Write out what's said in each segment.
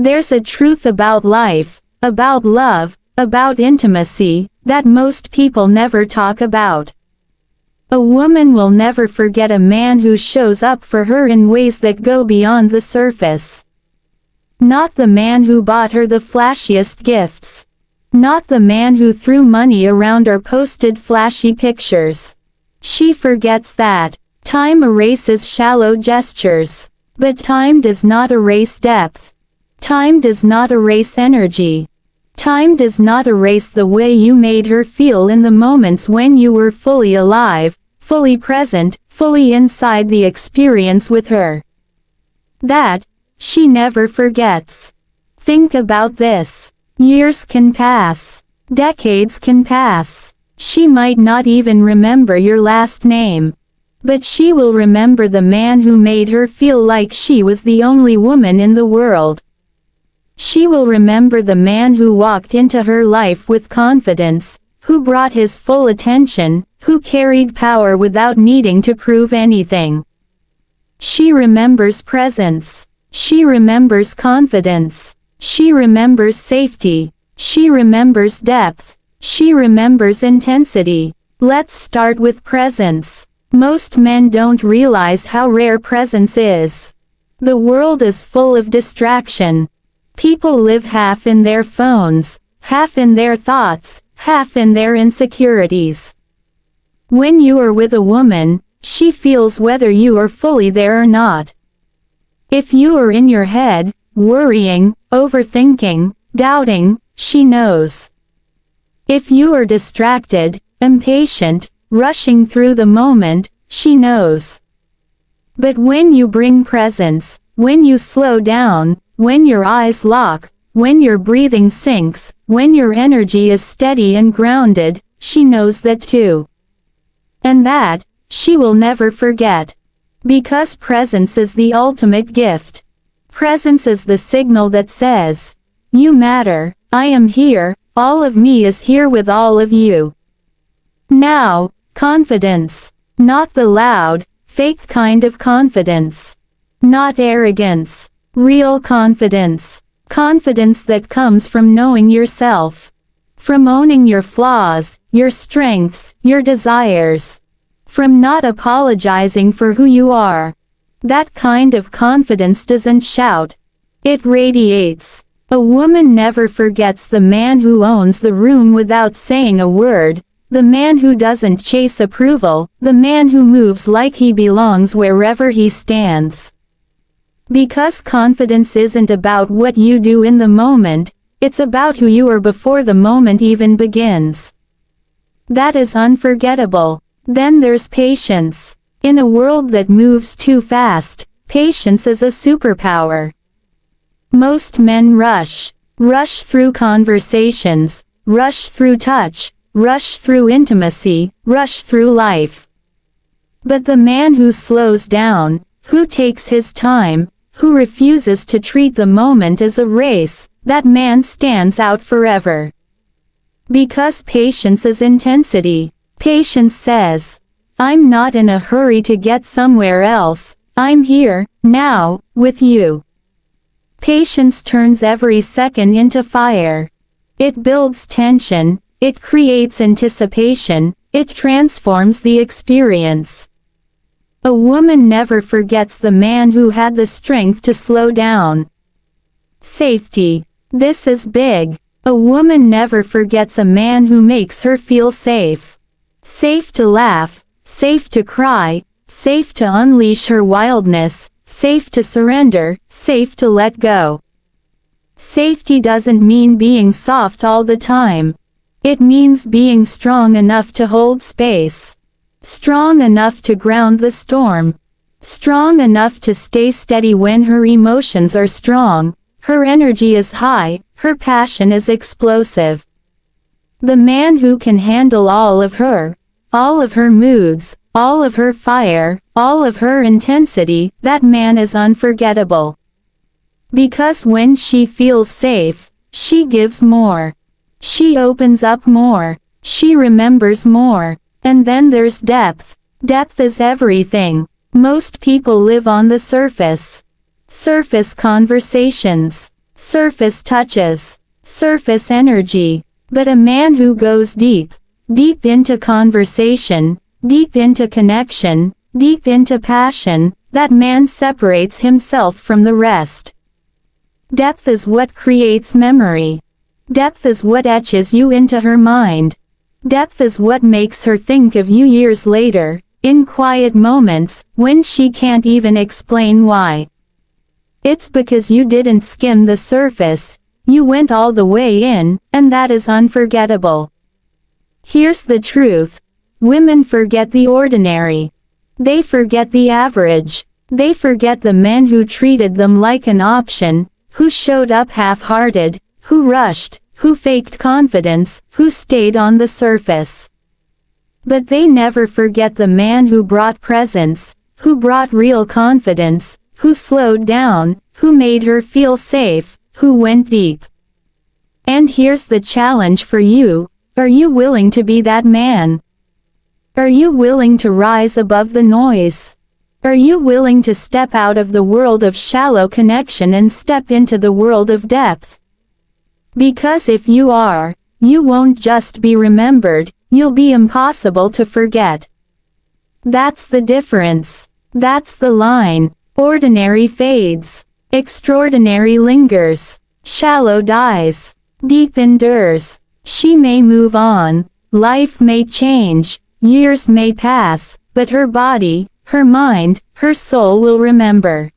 There's a truth about life, about love, about intimacy, that most people never talk about. A woman will never forget a man who shows up for her in ways that go beyond the surface. Not the man who bought her the flashiest gifts. Not the man who threw money around or posted flashy pictures. She forgets that. Time erases shallow gestures. But time does not erase depth. Time does not erase energy. Time does not erase the way you made her feel in the moments when you were fully alive, fully present, fully inside the experience with her. That, she never forgets. Think about this. Years can pass. Decades can pass. She might not even remember your last name. But she will remember the man who made her feel like she was the only woman in the world. She will remember the man who walked into her life with confidence, who brought his full attention, who carried power without needing to prove anything. She remembers presence. She remembers confidence. She remembers safety. She remembers depth. She remembers intensity. Let's start with presence. Most men don't realize how rare presence is. The world is full of distraction. People live half in their phones, half in their thoughts, half in their insecurities. When you are with a woman, she feels whether you are fully there or not. If you are in your head, worrying, overthinking, doubting, she knows. If you are distracted, impatient, rushing through the moment, she knows. But when you bring presence, when you slow down, when your eyes lock, when your breathing sinks, when your energy is steady and grounded, she knows that too. And that, she will never forget. Because presence is the ultimate gift. Presence is the signal that says, you matter, I am here, all of me is here with all of you. Now, confidence. Not the loud, fake kind of confidence. Not arrogance. Real confidence. Confidence that comes from knowing yourself. From owning your flaws, your strengths, your desires. From not apologizing for who you are. That kind of confidence doesn't shout. It radiates. A woman never forgets the man who owns the room without saying a word, the man who doesn't chase approval, the man who moves like he belongs wherever he stands. Because confidence isn't about what you do in the moment, it's about who you are before the moment even begins. That is unforgettable. Then there's patience. In a world that moves too fast, patience is a superpower. Most men rush through conversations, rush through touch, rush through intimacy, rush through life. But the man who slows down, who takes his time, who refuses to treat the moment as a race, that man stands out forever. Because patience is intensity. Patience says, I'm not in a hurry to get somewhere else, I'm here, now, with you. Patience turns every second into fire. It builds tension, it creates anticipation, it transforms the experience. A woman never forgets the man who had the strength to slow down. Safety. This is big. A woman never forgets a man who makes her feel safe. Safe to laugh, safe to cry, safe to unleash her wildness, safe to surrender, safe to let go. Safety doesn't mean being soft all the time. It means being strong enough to hold space. Strong enough to ground the storm. Strong enough to stay steady when her emotions are strong, her energy is high, her passion is explosive. The man who can handle all of her moods, all of her fire, all of her intensity, that man is unforgettable. Because when she feels safe, she gives more. She opens up more. She remembers more. And then there's depth. Depth is everything. Most people live on the surface. Surface conversations. surface touches, surface energy. But a man who goes deep, deep into conversation, deep into connection, deep into passion, that man separates himself from the rest. Depth is what creates memory. Depth is what etches you into her mind. Depth is what makes her think of you years later, in quiet moments, when she can't even explain why. It's because you didn't skim the surface, you went all the way in, and that is unforgettable. Here's the truth. Women forget the ordinary. They forget the average. They forget the men who treated them like an option, who showed up half-hearted, who rushed, who faked confidence, who stayed on the surface. But they never forget the man who brought presence, who brought real confidence, who slowed down, who made her feel safe, who went deep. And here's the challenge for you: are you willing to be that man? Are you willing to rise above the noise? Are you willing to step out of the world of shallow connection and step into the world of depth? Because if you are, you won't just be remembered, you'll be impossible to forget. That's the difference. That's the line. Ordinary fades. Extraordinary lingers. Shallow dies. Deep endures. She may move on. Life may change. Years may pass. But her body, her mind, her soul will remember.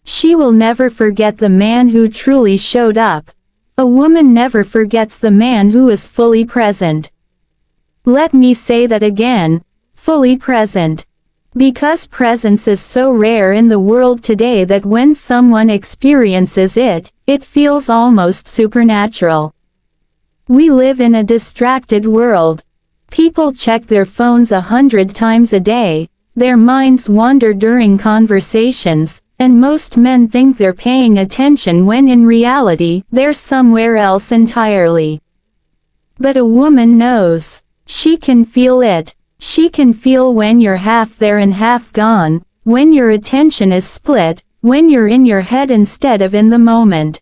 She will never forget the man who truly showed up. A woman never forgets the man who is fully present. Let me say that again. Fully present. Because presence is so rare in the world today that when someone experiences it, it feels almost supernatural. We live in a distracted world. People check their phones 100 times a day, their minds wander during conversations, and most men think they're paying attention when in reality, they're somewhere else entirely. But a woman knows. She can feel it. She can feel when you're half there and half gone, when your attention is split, when you're in your head instead of in the moment.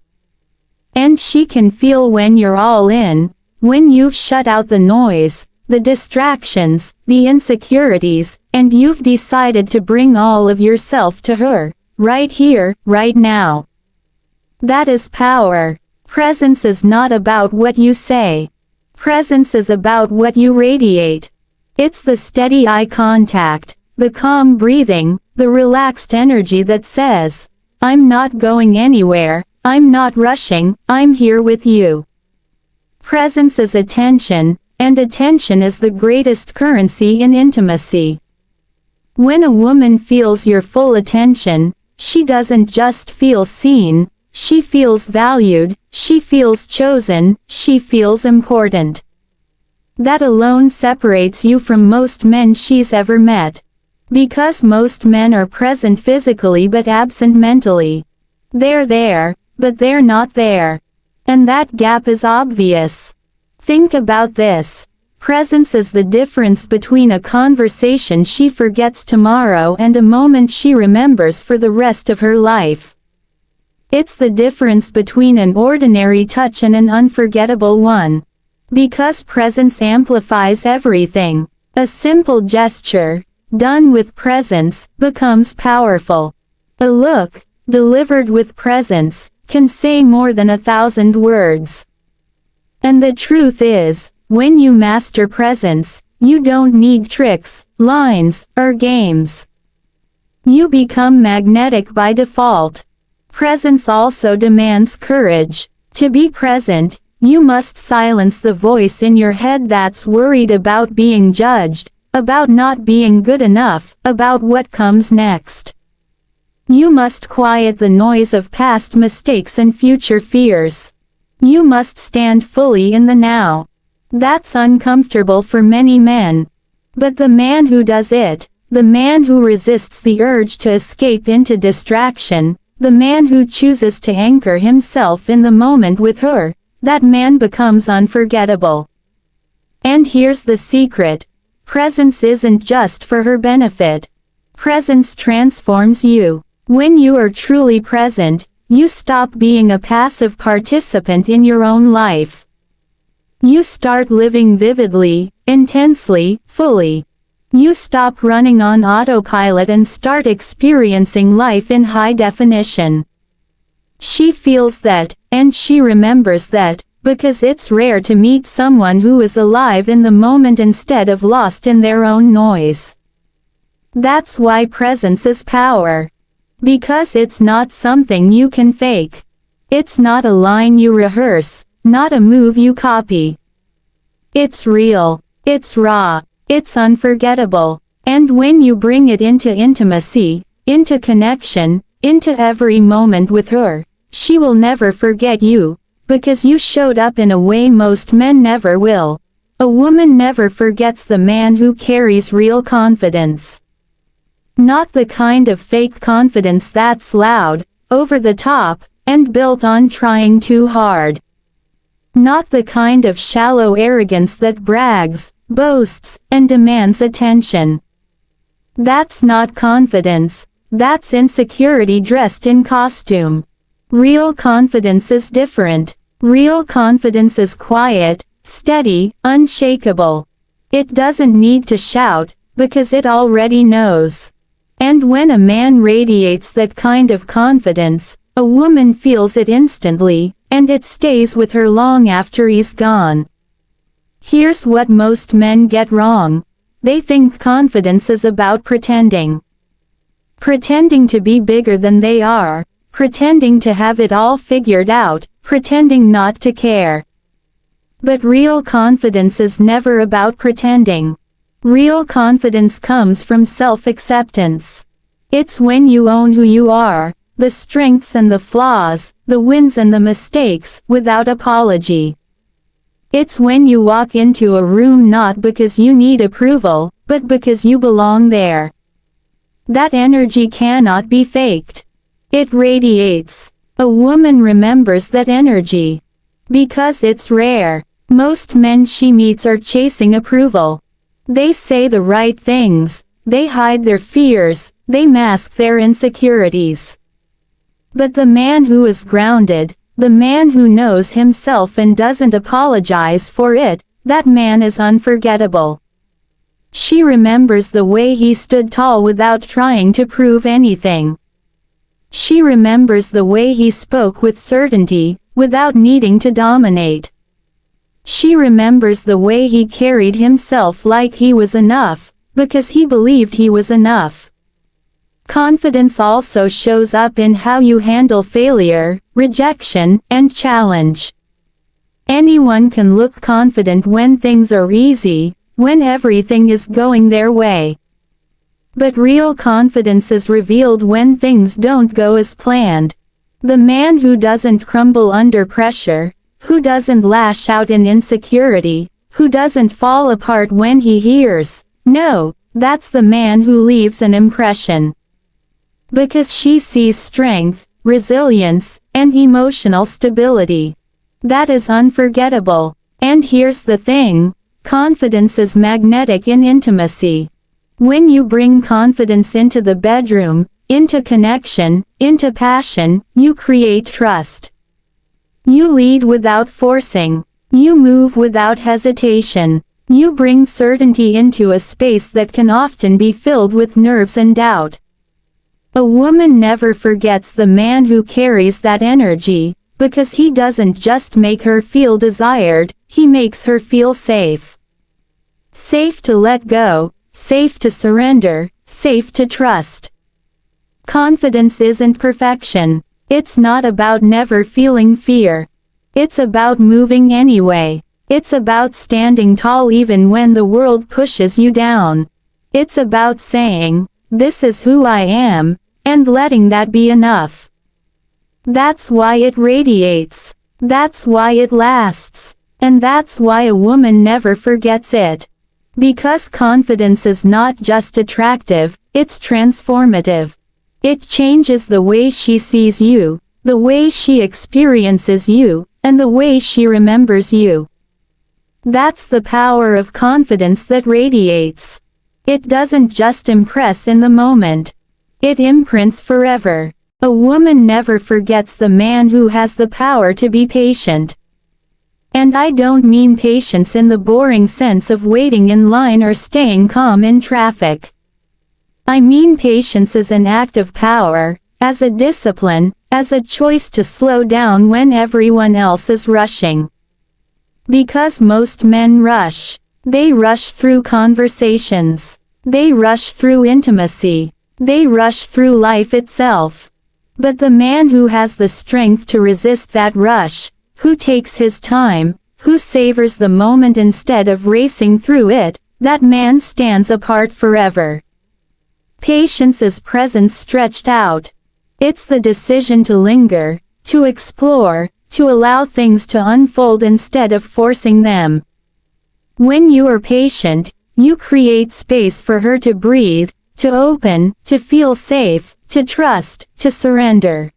And she can feel when you're all in, when you've shut out the noise, the distractions, the insecurities, and you've decided to bring all of yourself to her, right here, right now. That is power. Presence is not about what you say. Presence is about what you radiate. It's the steady eye contact, the calm breathing, the relaxed energy that says, I'm not going anywhere, I'm not rushing, I'm here with you. Presence is attention, and attention is the greatest currency in intimacy. When a woman feels your full attention, she doesn't just feel seen, she feels valued, she feels chosen, she feels important. That alone separates you from most men she's ever met. Because most men are present physically but absent mentally. They're there, but they're not there. And that gap is obvious. Think about this. Presence is the difference between a conversation she forgets tomorrow and a moment she remembers for the rest of her life. It's the difference between an ordinary touch and an unforgettable one. Because presence amplifies everything. A simple gesture, done with presence, becomes powerful. A look, delivered with presence, can say more than 1,000 words. And the truth is, when you master presence, you don't need tricks, lines, or games. You become magnetic by default. Presence also demands courage. To be present, you must silence the voice in your head that's worried about being judged, about not being good enough, about what comes next. You must quiet the noise of past mistakes and future fears. You must stand fully in the now. That's uncomfortable for many men. But the man who does it, the man who resists the urge to escape into distraction, the man who chooses to anchor himself in the moment with her, that man becomes unforgettable. And here's the secret. Presence isn't just for her benefit. Presence transforms you. When you are truly present, you stop being a passive participant in your own life. You start living vividly, intensely, fully. You stop running on autopilot and start experiencing life in high definition. She feels that, and she remembers that, because it's rare to meet someone who is alive in the moment instead of lost in their own noise. That's why presence is power. Because it's not something you can fake. It's not a line you rehearse, not a move you copy. It's real, it's raw, it's unforgettable. And when you bring it into intimacy, into connection, into every moment with her, she will never forget you, because you showed up in a way most men never will. A woman never forgets the man who carries real confidence. Not the kind of fake confidence that's loud, over the top, and built on trying too hard. Not the kind of shallow arrogance that brags, boasts, and demands attention. That's not confidence, that's insecurity dressed in costume. Real confidence is different. Real confidence is quiet, steady, unshakable. It doesn't need to shout, because it already knows. And when a man radiates that kind of confidence, a woman feels it instantly, and it stays with her long after he's gone. Here's what most men get wrong. They think confidence is about pretending. Pretending to be bigger than they are, pretending to have it all figured out, pretending not to care. But real confidence is never about pretending. Real confidence comes from self-acceptance. It's when you own who you are, the strengths and the flaws, the wins and the mistakes, without apology. It's when you walk into a room not because you need approval, but because you belong there. That energy cannot be faked. It radiates. A woman remembers that energy. Because it's rare. Most men she meets are chasing approval. They say the right things, they hide their fears, they mask their insecurities. But the man who is grounded, the man who knows himself and doesn't apologize for it, that man is unforgettable. She remembers the way he stood tall without trying to prove anything. She remembers the way he spoke with certainty, without needing to dominate. She remembers the way he carried himself like he was enough, because he believed he was enough. Confidence also shows up in how you handle failure, rejection, and challenge. Anyone can look confident when things are easy, when everything is going their way. But real confidence is revealed when things don't go as planned. The man who doesn't crumble under pressure, who doesn't lash out in insecurity, who doesn't fall apart when he hears no, that's the man who leaves an impression. Because she sees strength, resilience, and emotional stability. That is unforgettable. And here's the thing, confidence is magnetic in intimacy. When you bring confidence into the bedroom, into connection, into passion, you create trust. You lead without forcing. You move without hesitation. You bring certainty into a space that can often be filled with nerves and doubt. A woman never forgets the man who carries that energy, because he doesn't just make her feel desired, he makes her feel safe. Safe to let go, safe to surrender, safe to trust. Confidence isn't perfection. It's not about never feeling fear. It's about moving anyway. It's about standing tall even when the world pushes you down. It's about saying, "This is who I am," and letting that be enough. That's why it radiates. That's why it lasts. And that's why a woman never forgets it. Because confidence is not just attractive, it's transformative. It changes the way she sees you, the way she experiences you, and the way she remembers you. That's the power of confidence that radiates. It doesn't just impress in the moment. It imprints forever. A woman never forgets the man who has the power to be patient. And I don't mean patience in the boring sense of waiting in line or staying calm in traffic. I mean patience as an act of power, as a discipline, as a choice to slow down when everyone else is rushing. Because most men rush. They rush through conversations. They rush through intimacy. They rush through life itself. But the man who has the strength to resist that rush, who takes his time, who savors the moment instead of racing through it, that man stands apart forever. Patience is presence stretched out. It's the decision to linger, to explore, to allow things to unfold instead of forcing them. When you are patient, you create space for her to breathe, to open, to feel safe, to trust, to surrender.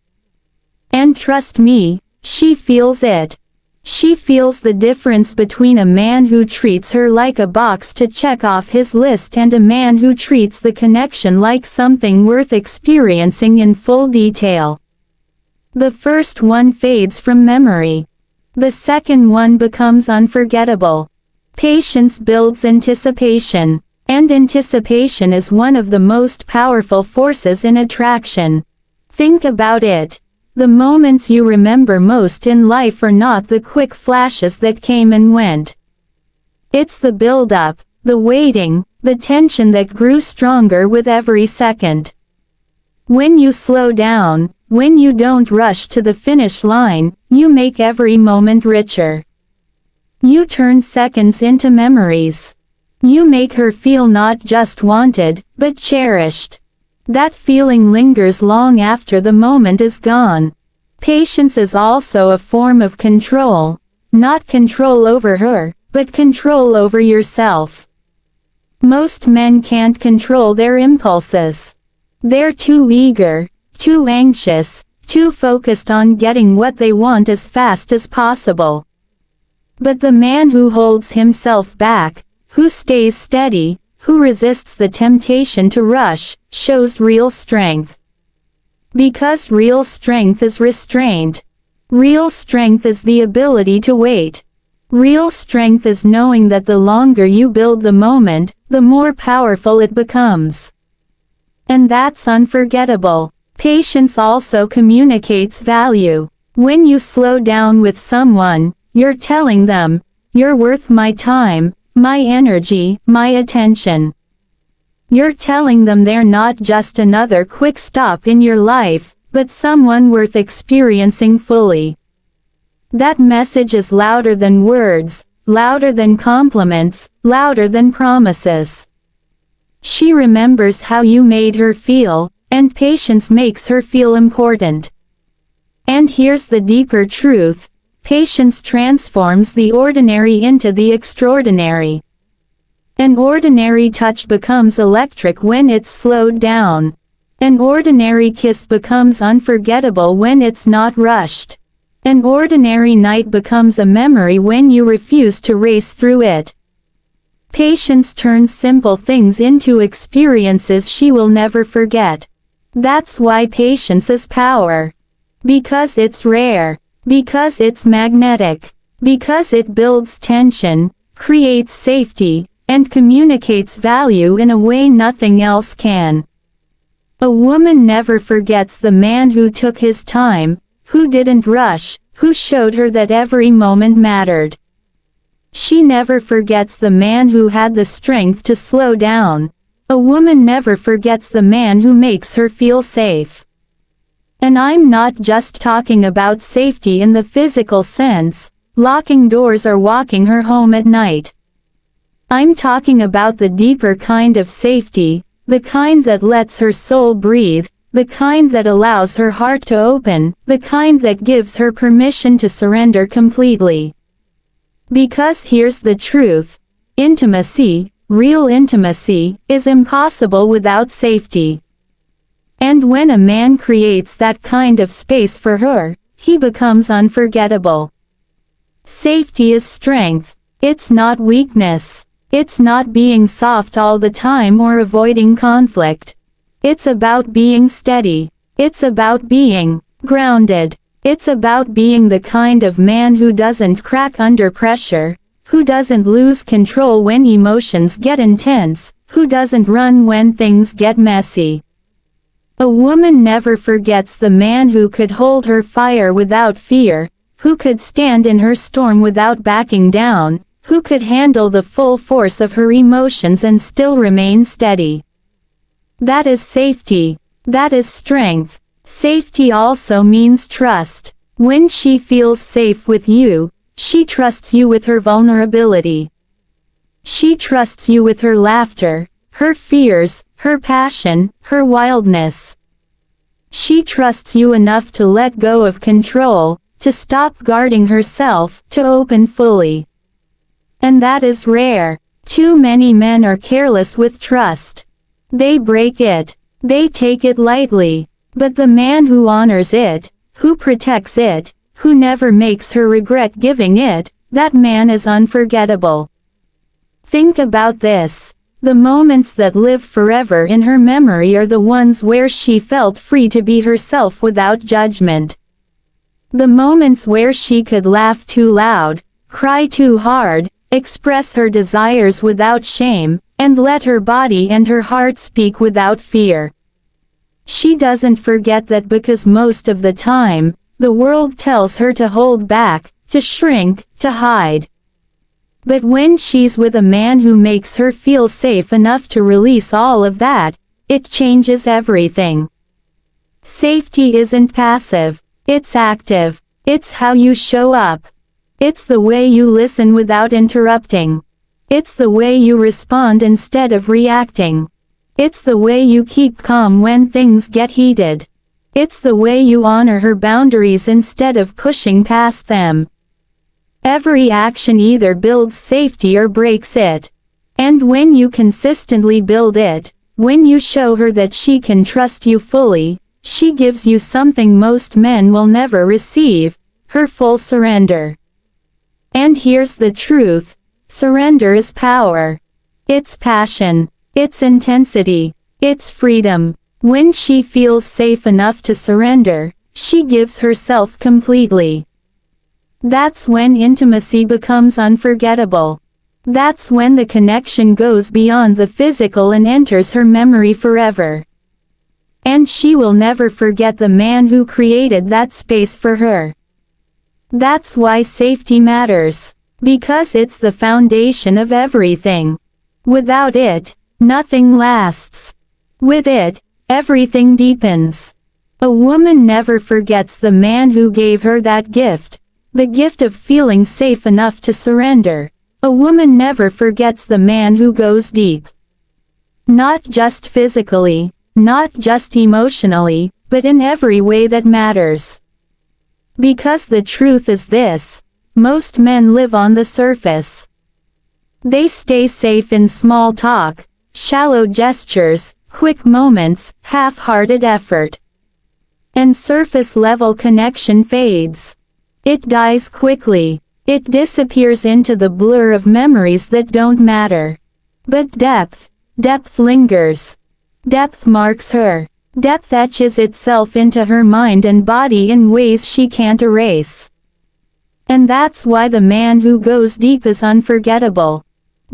And trust me, she feels it. She feels the difference between a man who treats her like a box to check off his list and a man who treats the connection like something worth experiencing in full detail. The first one fades from memory. The second one becomes unforgettable. Patience builds anticipation. And anticipation is one of the most powerful forces in attraction. Think about it. The moments you remember most in life are not the quick flashes that came and went. It's the build-up, the waiting, the tension that grew stronger with every second. When you slow down, when you don't rush to the finish line, you make every moment richer. You turn seconds into memories. You make her feel not just wanted, but cherished. That feeling lingers long after the moment is gone. Patience is also a form of control. Not control over her, but control over yourself. Most men can't control their impulses. They're too eager, too anxious, too focused on getting what they want as fast as possible. But the man who holds himself back, who stays steady, who resists the temptation to rush, shows real strength. Because real strength is restraint. Real strength is the ability to wait. Real strength is knowing that the longer you build the moment, the more powerful it becomes. And that's unforgettable. Patience also communicates value. When you slow down with someone, you're telling them, you're worth my time, my energy, my attention. You're telling them they're not just another quick stop in your life, but someone worth experiencing fully. That message is louder than words, louder than compliments, louder than promises. She remembers how you made her feel, and patience makes her feel important. And here's the deeper truth. Patience transforms the ordinary into the extraordinary. An ordinary touch becomes electric when it's slowed down. An ordinary kiss becomes unforgettable when it's not rushed. An ordinary night becomes a memory when you refuse to race through it. Patience turns simple things into experiences she will never forget. That's why patience is power. Because it's rare. Because it's magnetic. Because it builds tension, creates safety, and communicates value in a way nothing else can. A woman never forgets the man who took his time, who didn't rush, who showed her that every moment mattered. She never forgets the man who had the strength to slow down. A woman never forgets the man who makes her feel safe. And I'm not just talking about safety in the physical sense, locking doors or walking her home at night. I'm talking about the deeper kind of safety, the kind that lets her soul breathe, the kind that allows her heart to open, the kind that gives her permission to surrender completely. Because here's the truth. Intimacy, real intimacy, is impossible without safety. And when a man creates that kind of space for her, he becomes unforgettable. Safety is strength. It's not weakness. It's not being soft all the time or avoiding conflict. It's about being steady. It's about being grounded. It's about being the kind of man who doesn't crack under pressure, who doesn't lose control when emotions get intense, who doesn't run when things get messy. A woman never forgets the man who could hold her fire without fear, who could stand in her storm without backing down, who could handle the full force of her emotions and still remain steady. That is safety. That is strength. Safety also means trust. When she feels safe with you, she trusts you with her vulnerability. She trusts you with her laughter, her fears, her passion, her wildness. She trusts you enough to let go of control, to stop guarding herself, to open fully. And that is rare. Too many men are careless with trust. They break it. They take it lightly. But the man who honors it, who protects it, who never makes her regret giving it, that man is unforgettable. Think about this. The moments that live forever in her memory are the ones where she felt free to be herself without judgment. The moments where she could laugh too loud, cry too hard, express her desires without shame, and let her body and her heart speak without fear. She doesn't forget that because most of the time, the world tells her to hold back, to shrink, to hide. But when she's with a man who makes her feel safe enough to release all of that, it changes everything. Safety isn't passive, it's active. It's how you show up. It's the way you listen without interrupting. It's the way you respond instead of reacting. It's the way you keep calm when things get heated. It's the way you honor her boundaries instead of pushing past them. Every action either builds safety or breaks it. And when you consistently build it, when you show her that she can trust you fully, she gives you something most men will never receive, her full surrender. And here's the truth, surrender is power. It's passion. It's intensity. It's freedom. When she feels safe enough to surrender, she gives herself completely. That's when intimacy becomes unforgettable. That's when the connection goes beyond the physical and enters her memory forever. And she will never forget the man who created that space for her. That's why safety matters. Because it's the foundation of everything. Without it, nothing lasts. With it, everything deepens. A woman never forgets the man who gave her that gift, the gift of feeling safe enough to surrender. A woman never forgets the man who goes deep. Not just physically, not just emotionally, but in every way that matters. Because the truth is this, most men live on the surface. They stay safe in small talk, shallow gestures, quick moments, half-hearted effort. And surface-level connection fades. It dies quickly. It disappears into the blur of memories that don't matter. But depth lingers. Depth marks her. Depth etches itself into her mind and body in ways she can't erase. And that's why the man who goes deep is unforgettable.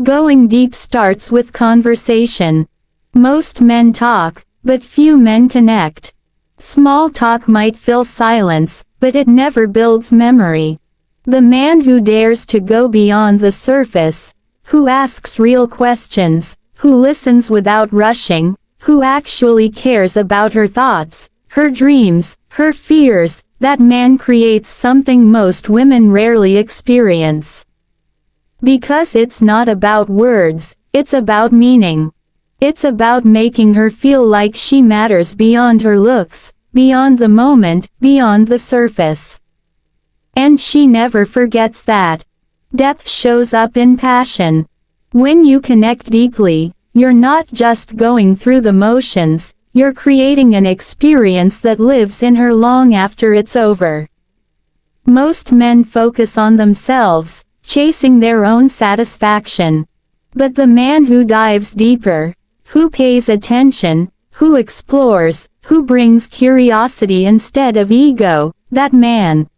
Going deep starts with conversation. Most men talk, but few men connect. Small talk might fill silence, but it never builds memory. The man who dares to go beyond the surface, who asks real questions, who listens without rushing, who actually cares about her thoughts, her dreams, her fears, that man creates something most women rarely experience. Because it's not about words, it's about meaning. It's about making her feel like she matters beyond her looks, beyond the moment, beyond the surface. And she never forgets that. Depth shows up in passion. When you connect deeply, you're not just going through the motions, you're creating an experience that lives in her long after it's over. Most men focus on themselves, chasing their own satisfaction. But the man who dives deeper, who pays attention, who explores, who brings curiosity instead of ego, that man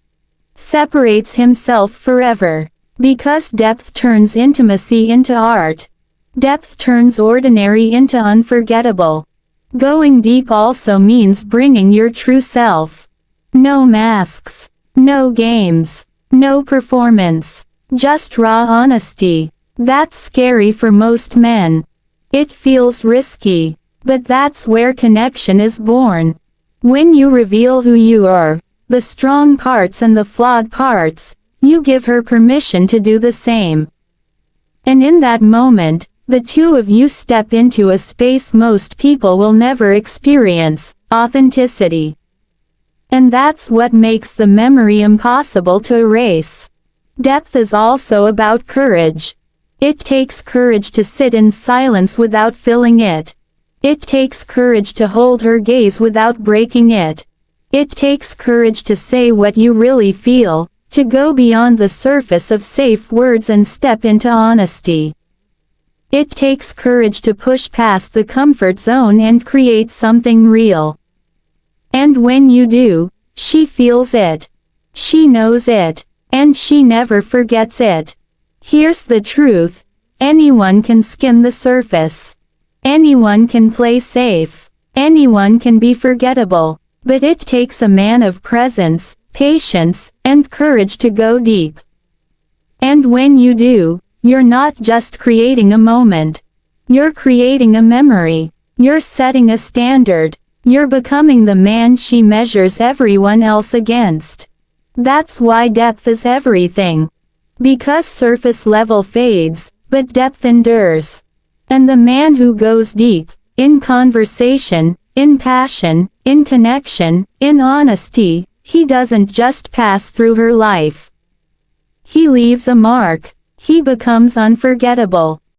separates himself forever. Because depth turns intimacy into art. Depth turns ordinary into unforgettable. Going deep also means bringing your true self. No masks. No games. No performance. Just raw honesty. That's scary for most men. It feels risky. But that's where connection is born. When you reveal who you are, the strong parts and the flawed parts, you give her permission to do the same. And in that moment, the two of you step into a space most people will never experience, authenticity. And that's what makes the memory impossible to erase. Depth is also about courage. It takes courage to sit in silence without filling it. It takes courage to hold her gaze without breaking it. It takes courage to say what you really feel, to go beyond the surface of safe words and step into honesty. It takes courage to push past the comfort zone and create something real. And when you do, she feels it. She knows it. And she never forgets it. Here's the truth. Anyone can skim the surface. Anyone can play safe. Anyone can be forgettable. But it takes a man of presence, patience, and courage to go deep. And when you do, you're not just creating a moment. You're creating a memory. You're setting a standard. You're becoming the man she measures everyone else against. That's why depth is everything. Because surface level fades, but depth endures. And the man who goes deep, in conversation, in passion, in connection, in honesty, he doesn't just pass through her life. He leaves a mark. He becomes unforgettable.